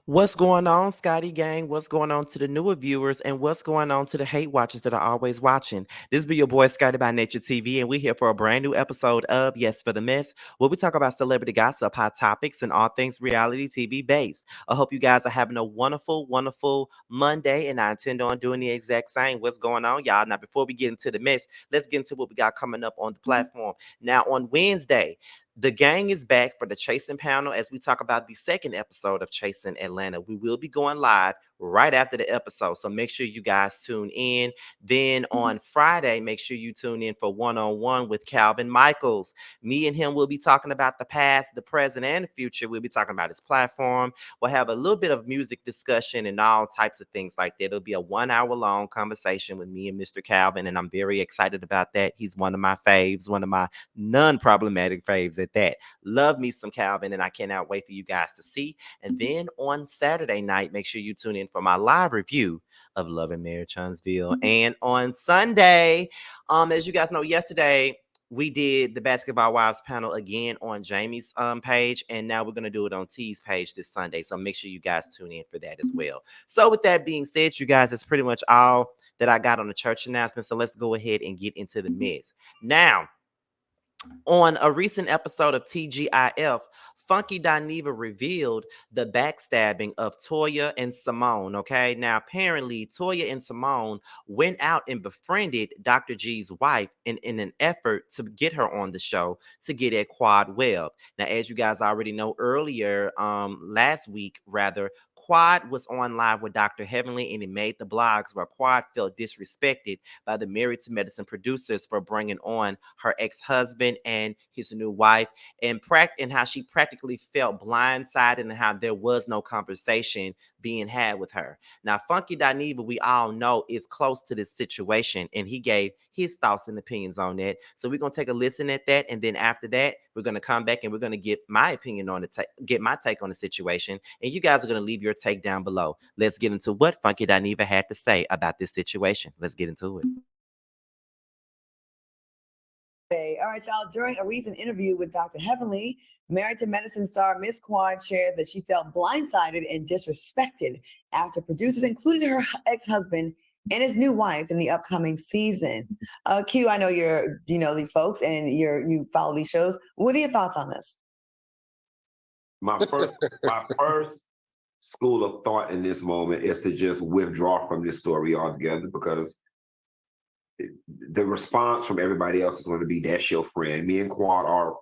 What's going on, Scotty Gang? What's going on to the newer viewers? And what's going on to the hate watchers that are always watching? This be your boy, Scotty by Nature TV, and we're here for a brand new episode of Yes for the Mess, where we talk about celebrity gossip, hot topics, and all things reality TV based. I hope you guys are having a wonderful, wonderful Monday, and I intend on doing the exact same. What's going on, y'all? Now, before we get into the mess, let's get into what we got coming up on the platform. Now, on Wednesday, the gang is back for the Chasing panel as we talk about the second episode of Chasing Atlanta. We will be going live right after the episode, so make sure you guys tune in. Then on Friday, make sure you tune in for one-on-one with Calvin Michaels. Me and him will be talking about the past, the present, and the future. We'll be talking about his platform. We'll have a little bit of music discussion and all types of things like that. It'll be a 1 hour long conversation with me and Mr. Calvin, and I'm very excited about that. He's one of my faves, one of my non-problematic faves at that. Love me some Calvin, and I cannot wait for you guys to see. And then on Saturday night, make sure you tune in for my live review of Love and Marriage Huntsville. And on Sunday, as you guys know, yesterday we did the Basketball Wives panel again on Jamie's page, and now we're going to do it on T's page this Sunday. So make sure you guys tune in for that as well. So with that being said, you guys, that's pretty much all that I got on the church announcement. So let's go ahead and get into the mess. Now, on a recent episode of TGIF, Funky Dineva revealed the backstabbing of Toya and Simone. Okay, now apparently Toya and Simone went out and befriended Dr. G's wife in an effort to get her on the show to get at Quad Webb. Now, as you guys already know earlier, last week rather, Quad was on live with Dr. Heavenly, and he made the blogs where Quad felt disrespected by the Married to Medicine producers for bringing on her ex-husband and his new wife, and how she practically felt blindsided and how there was no conversation being had with her. Now, Funky Dineva, we all know, is close to this situation, and he gave his thoughts and opinions on that. So we're gonna take a listen at that, and then after that, we're gonna come back and we're gonna get my opinion on it, get my take on the situation, and you guys are gonna leave your take down below. Let's get into what Funky Dineva had to say about this situation. Let's get into it. All right, y'all. During a recent interview with Dr. Heavenly, Married to Medicine star Miss Quad shared that she felt blindsided and disrespected after producers included her ex-husband and his new wife in the upcoming season. Q, I know you know these folks and you follow these shows. What are your thoughts on this? My first school of thought in this moment is to just withdraw from this story altogether, because the response from everybody else is going to be, that's your friend. Me and Quad are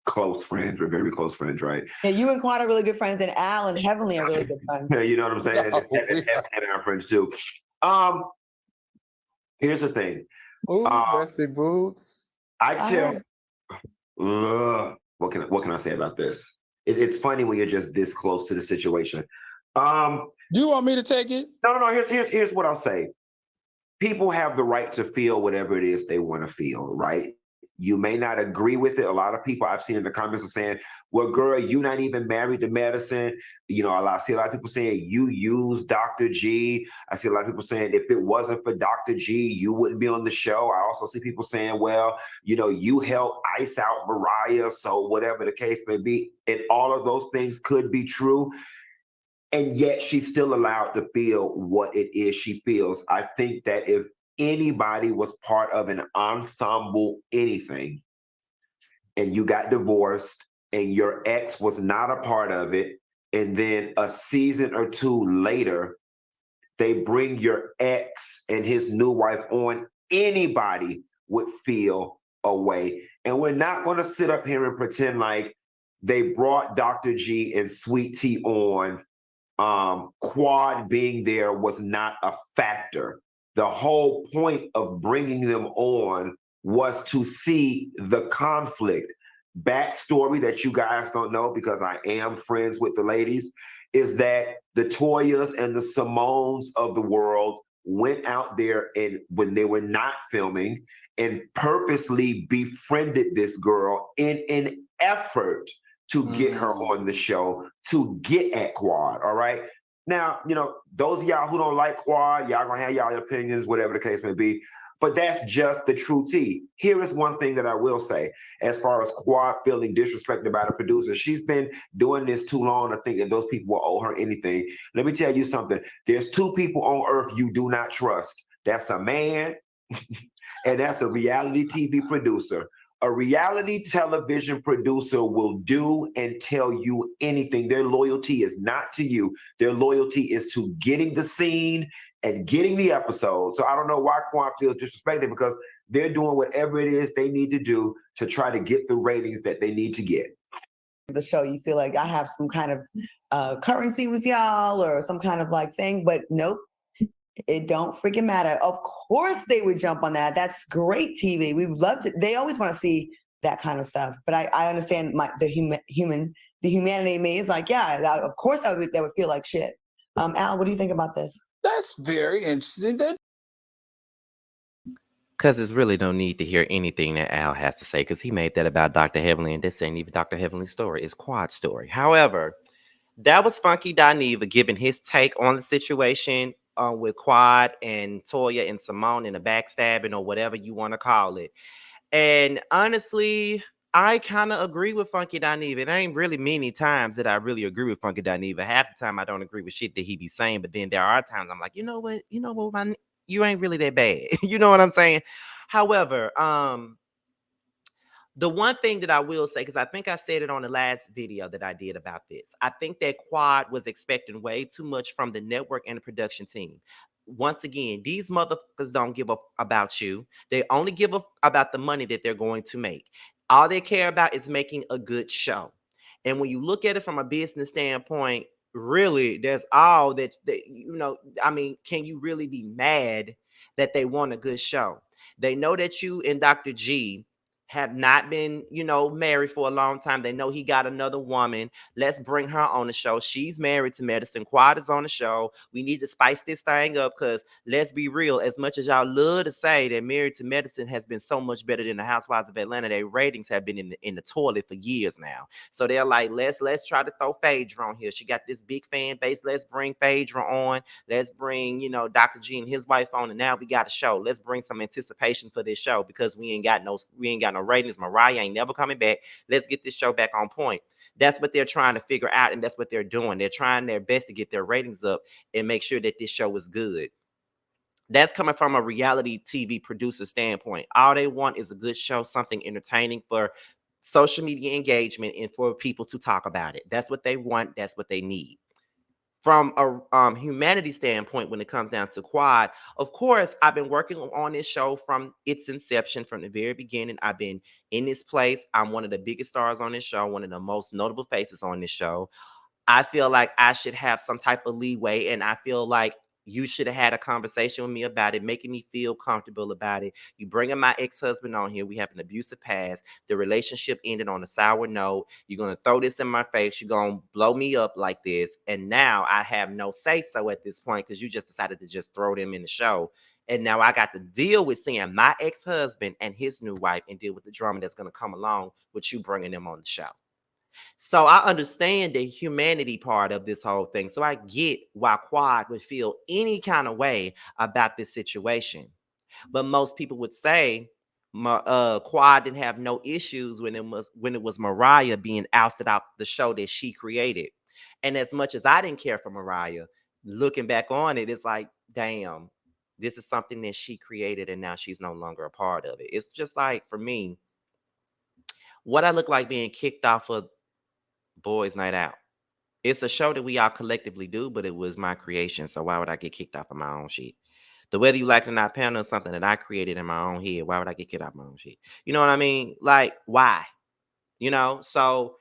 close friends. We're very close friends, right? Yeah, you and Quad are really good friends, and Al and Heavenly are really good friends. Yeah, you know what I'm saying? And our friends too. Here's the thing. Ooh, messy boots. I tell. What can I say about this? It's funny when you're just this close to the situation. Do you want me to take it? No. Here's what I'll say. People have the right to feel whatever it is they want to feel, right? You may not agree with it. A lot of people I've seen in the comments are saying, well, girl, you're not even married to medicine. You know, I see a lot of people saying you use Dr. G. I see a lot of people saying if it wasn't for Dr. G, you wouldn't be on the show. I also see people saying, well, you know, you helped ice out Mariah, so whatever the case may be. And all of those things could be true. And yet she's still allowed to feel what it is she feels. I think that if anybody was part of an ensemble anything, and you got divorced and your ex was not a part of it, and then a season or two later, they bring your ex and his new wife on, anybody would feel a way. And we're not going to sit up here and pretend like they brought Dr. G and Sweet Tea on. Quad being there was not a factor. The whole point of bringing them on was to see the conflict. Backstory that you guys don't know, because I am friends with the ladies, is that the Toyas and the Simones of the world went out there, and when they were not filming, and purposely befriended this girl in an effort to get her on the show, to get at Quad, all right? Now, you know, those of y'all who don't like Quad, y'all gonna have y'all opinions, whatever the case may be. But that's just the true tea. Here is one thing that I will say as far as Quad feeling disrespected by the producer. She's been doing this too long to think that those people will owe her anything. Let me tell you something. There's two people on earth you do not trust. That's a man and that's a reality TV producer. A reality television producer will do and tell you anything. Their loyalty is not to you. Their loyalty is to getting the scene and getting the episode. So I don't know why Quan feels disrespected, because they're doing whatever it is they need to do to try to get the ratings that they need to get. The show, you feel like I have some kind of currency with y'all or some kind of like thing, but nope. It don't freaking matter. Of course they would jump on that. That's great TV. We love to. They always want to see that kind of stuff. But I understand the humanity in me is like, yeah, of course that would feel like shit. Al, what do you think about this? That's very interesting. Because there's really no need to hear anything that Al has to say, because he made that about Dr. Heavenly, and this ain't even Dr. Heavenly's story. It's Quad's story. However, that was Funky Dineva giving his take on the situation with Quad and Toya and Simone and the backstabbing or whatever you want to call it. And honestly, I kind of agree with Funky Dineva. There ain't really many times that I really agree with Funky Dineva. Half the time I don't agree with shit that he be saying, but then there are times I'm like, you know what, you ain't really that bad. You know what I'm saying? However, the one thing that I will say, because I think I said it on the last video that I did about this, I think that Quad was expecting way too much from the network and the production team. Once again, these motherfuckers don't give a about you. They only give a about the money that they're going to make. All they care about is making a good show. And when you look at it from a business standpoint, really, that's all that I mean, can you really be mad that they want a good show? They know that you and Dr. G have not been, married for a long time. They know he got another woman. Let's bring her on the show. She's married to Medicine. Quad is on the show. We need to spice this thing up, because let's be real. As much as y'all love to say that Married to Medicine has been so much better than the Housewives of Atlanta, their ratings have been in the toilet for years now. So they're like, let's try to throw Phaedra on here. She got this big fan base. Let's bring Phaedra on. Let's bring, Dr. G and his wife on, and now we got a show. Let's bring some anticipation for this show, because we ain't got no ratings. Mariah ain't never coming back. Let's get this show back on point. That's what they're trying to figure out, and that's what they're doing. They're trying their best to get their ratings up and make sure that this show is good. That's coming from a reality TV producer standpoint. All they want is a good show, something entertaining for social media engagement and for people to talk about it. That's what they want. That's what they need. From a humanity standpoint, when it comes down to Quad, of course, I've been working on this show from its inception, from the very beginning. I've been in this place. I'm one of the biggest stars on this show, one of the most notable faces on this show. I feel like I should have some type of leeway, and I feel like you should have had a conversation with me about it, making me feel comfortable about it. You bringing my ex-husband on here. We have an abusive past. The relationship ended on a sour note. You're going to throw this in my face. You're going to blow me up like this. And now I have no say-so at this point, because you just decided to just throw them in the show. And now I got to deal with seeing my ex-husband and his new wife and deal with the drama that's going to come along with you bringing them on the show. So I understand the humanity part of this whole thing. So I get why Quad would feel any kind of way about this situation. But most people would say Quad didn't have no issues when it was Mariah being ousted out the show that she created. And as much as I didn't care for Mariah, looking back on it, it's like, damn, this is something that she created and now she's no longer a part of it. It's just like, for me, what I look like being kicked off of Boys Night Out. It's a show that we all collectively do, but it was my creation. So why would I get kicked off of my own shit? The Whether You Like It or Not panel is something that I created in my own head. Why would I get kicked off my own shit? You know what I mean? Like, why? So,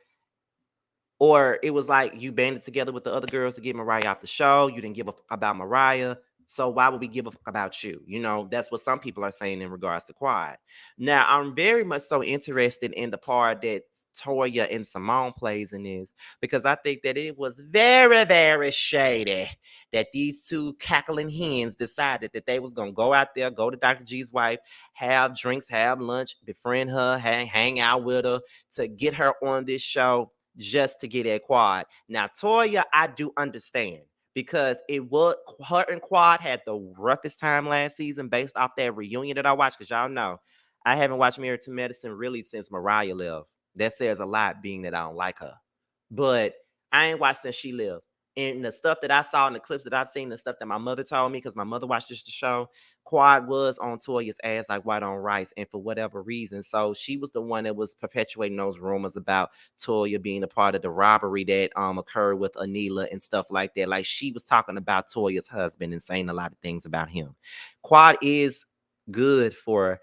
or it was like you banded together with the other girls to get Mariah off the show. You didn't give a fuck about Mariah. So why would we give a fuck about you? That's what some people are saying in regards to Quad. Now, I'm very much so interested in the part that Toya and Simone plays in this, because I think that it was very, very shady that these two cackling hens decided that they was going to go out there, go to Dr. G's wife, have drinks, have lunch, befriend her, hang out with her to get her on this show just to get at Quad. Now, Toya, I do understand, because it was her and Quad had the roughest time last season based off that reunion that I watched. Because y'all know I haven't watched Married to Medicine really since Mariah left. That says a lot, being that I don't like her. But I ain't watched since she left. And the stuff that I saw in the clips that I've seen, the stuff that my mother told me, because my mother watched this show, Quad was on Toya's ass like white on rice, and for whatever reason. So she was the one that was perpetuating those rumors about Toya being a part of the robbery that occurred with Anila and stuff like that. Like she was talking about Toya's husband and saying a lot of things about him. Quad is good for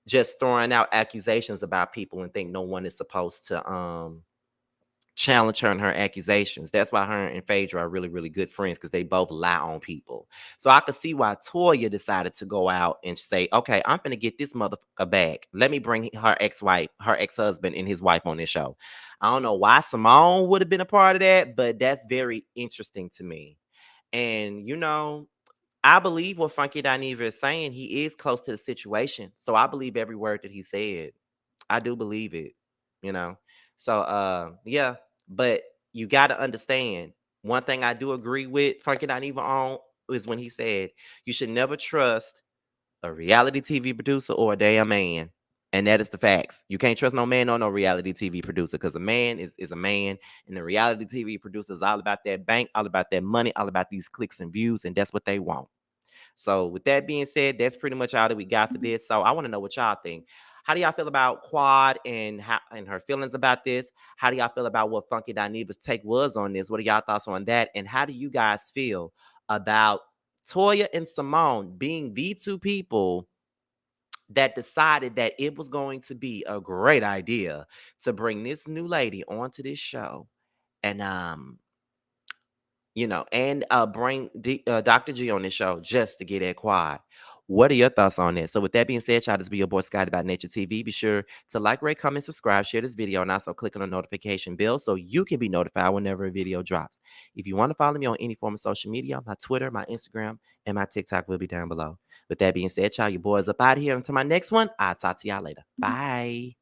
just throwing out accusations about people and think no one is supposed to challenge her and her accusations. That's why her and Phaedra are really, really good friends, because they both lie on people. So I could see why Toya decided to go out and say, okay, I'm gonna get this motherfucker back. Let me bring her ex-wife, her ex-husband, and his wife on this show. I don't know why Simone would have been a part of that, but that's very interesting to me. And I believe what Funky Dineva is saying. He is close to the situation. So I believe every word that he said. I do believe it, you know. So yeah, but you gotta understand, one thing I do agree with Frankie not even on is when he said you should never trust a reality TV producer or a damn man. And that is the facts. You can't trust no man or no reality TV producer, because a man is a man, and the reality TV producer is all about that bank, all about that money, all about these clicks and views, and that's what they want. So with that being said, that's pretty much all that we got for this. So I want to know what y'all think. How do y'all feel about Quad and her feelings about this? How do y'all feel about what Funky Dineva's take was on this? What are y'all thoughts on that? And how do you guys feel about Toya and Simone being the two people that decided that it was going to be a great idea to bring this new lady onto this show and and bring Dr. G on this show just to get at Quad? What are your thoughts on this? So with that being said, y'all, this be your boy Scotty by Nature TV. Be sure to like, rate, comment, subscribe, share this video, and also click on the notification bell so you can be notified whenever a video drops. If you want to follow me on any form of social media, my Twitter, my Instagram, and my TikTok will be down below. With that being said, y'all, your boys up out of here. Until my next one, I'll talk to y'all later. Bye.